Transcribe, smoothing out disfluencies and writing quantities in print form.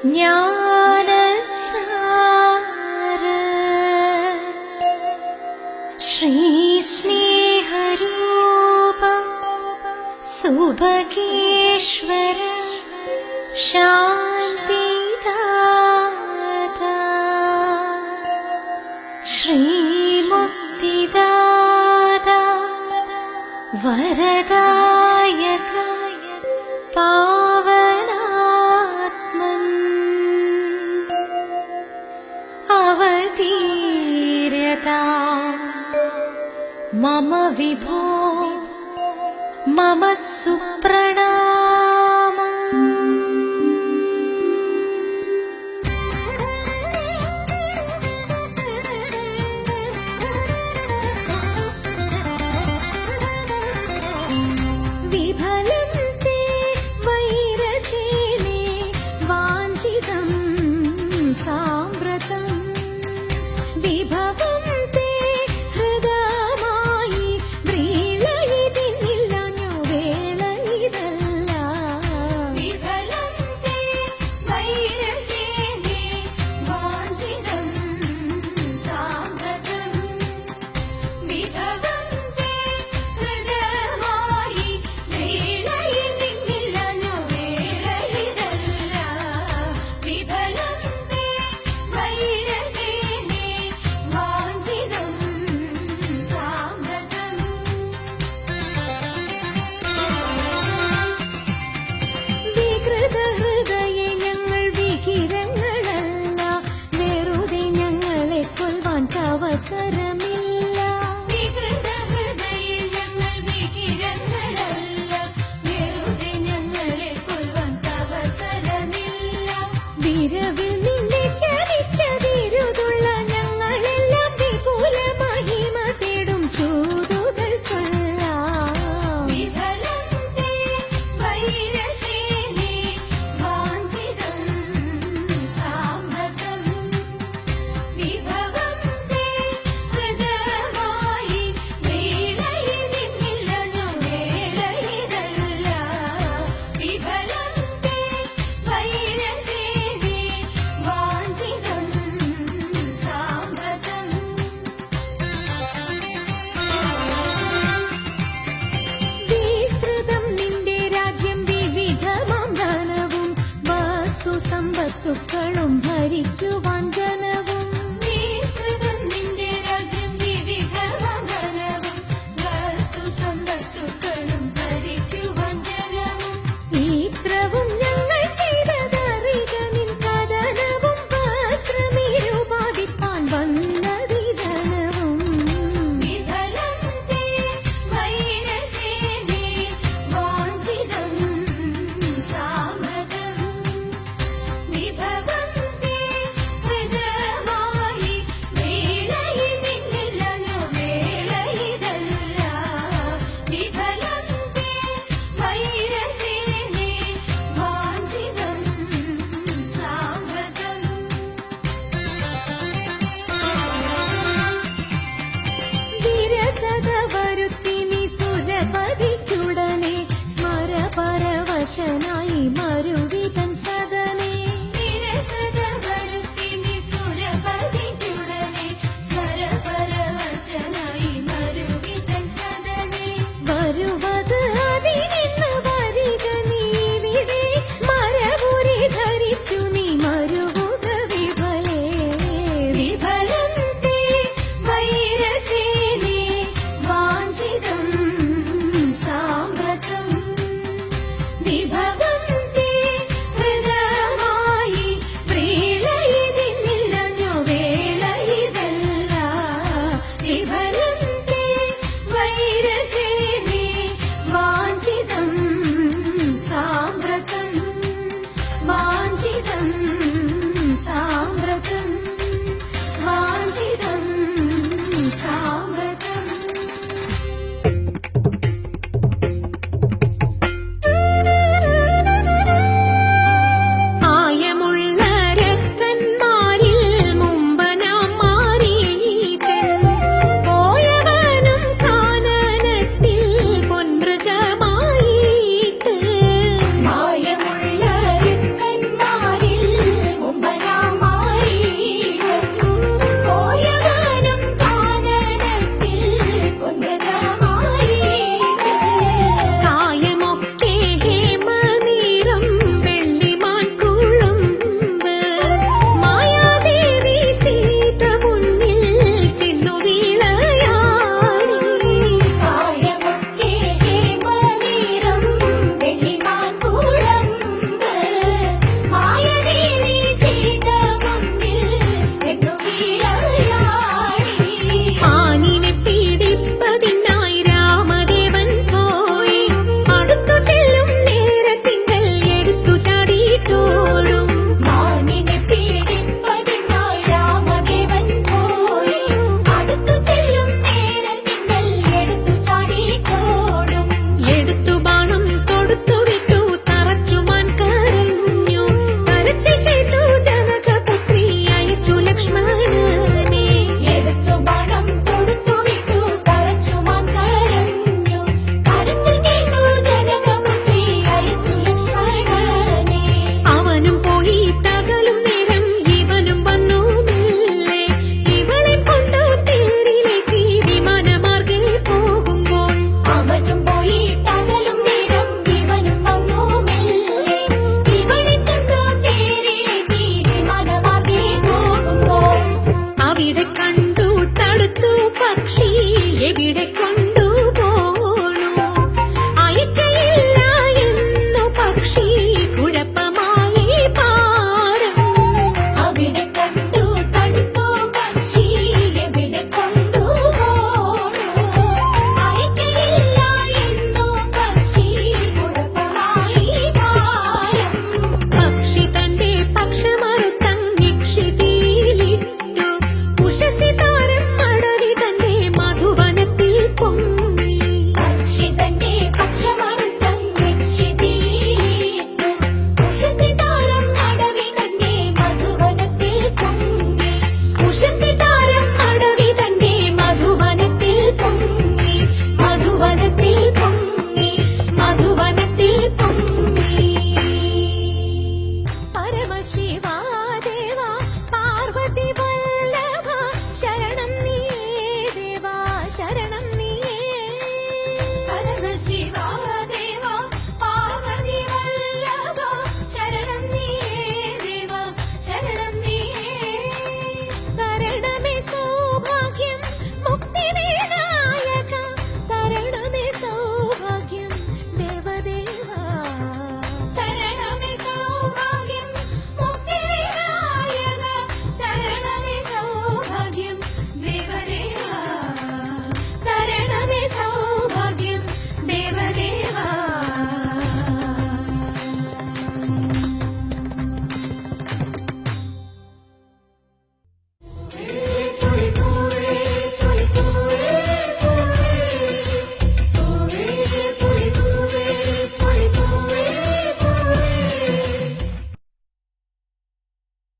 ജ്ഞാനസാര ശ്രീസ്നേഹരൂപ സുഭഗേശ്വര ശാന്തിദാത ശ്രീമുക്തിദാത വരദായക പാവനാത്മൻ അവതീര്യതാ മമ വിഭോ മമ സുപ്രണാമം. വിഫലം തേ വൈരസേനേ വാഞ്ചിതം സാമ്പ്രതം വിഭവം തേ ഹൃദയമായി വ്രീളയിതിന്നില്ലഞ്ഞു വേളയിതല്ല. വിഫലം തേ വൈരസേനേ വാഞ്ചിതം സാമ്പ്രതം വിഭവം തേ ഹൃദയമായി വ്രീളയിതിന്നില്ലഞ്ഞു വേളയിതല്ല. വിഫലം തേ വൈരസേനേ വാഞ്ചിതം സാമ്പ്രതം. വികൃത ഹൃദയെ ഞങ്ങൾ വികിരങ്ങളല്ല, വെറുതെ ഞങ്ങളെ കൊല്ലുവാൻ അവസരമില്ല. വികൃത ഹൃദയെ ഞങ്ങൾ വികിരങ്ങളല്ല, വെറുതെ ഞങ്ങളെ കൊല്ലുവാൻ അവസരമില്ല. വിരവിൽ നിന്നെ ചരിച്ചതിരുതുള്ള ഞങ്ങളെല്ലാം വിപുല മഹിമ തേടും ചൂതുകൾ ചൊല്ലാം. വിഫലം തേ വൈരസേനേ വാഞ്ചിതം സാമ്പ്രതം വിഭവം തേ ഹൃദയമായി വീണയിതിന്നില്ലഞ്ഞു വേളയിതല്ല. വിഫലം തേ വൈരസേനേ വാഞ്ചിതം സാമ്പ്രതം. വിസ്തൃതം നിന്റെ രാജ്യം വിവിധമാം ധനവും വസ്തു സമ്പത്തുക്കളും ഭരിക്കുവാൻ ജനവും. വിസ്തൃതം നിന്റെ രാജ്യം വിവിധമാം ധനവും വസ്തു സമ്പത്തുക്കളും ഭരിക്കുവാൻ ജനവും. ഇത്രവും ഞങ്ങൾ ചെയ്തതറിക നിൻ കഥനവും വസ്ത്രമിരുപാടിപ്പാൻ വന്നതി ജനവും. വിഫലം തേ വൈരസേനേ വാഞ്ചിതം സാമ്പ്രതം വിഭവം തേ ഹൃദയമായി വീണയിതിന്നില്ലഞ്ഞു വേളയിതല്ല. വിഫലം തേ വൈരസേനേ വാഞ്ചിതം സാമ്പ്രതം. വിരസത വരുത്തി നീ സുരപതിക്കുടനെ സ്മരപരവശനായി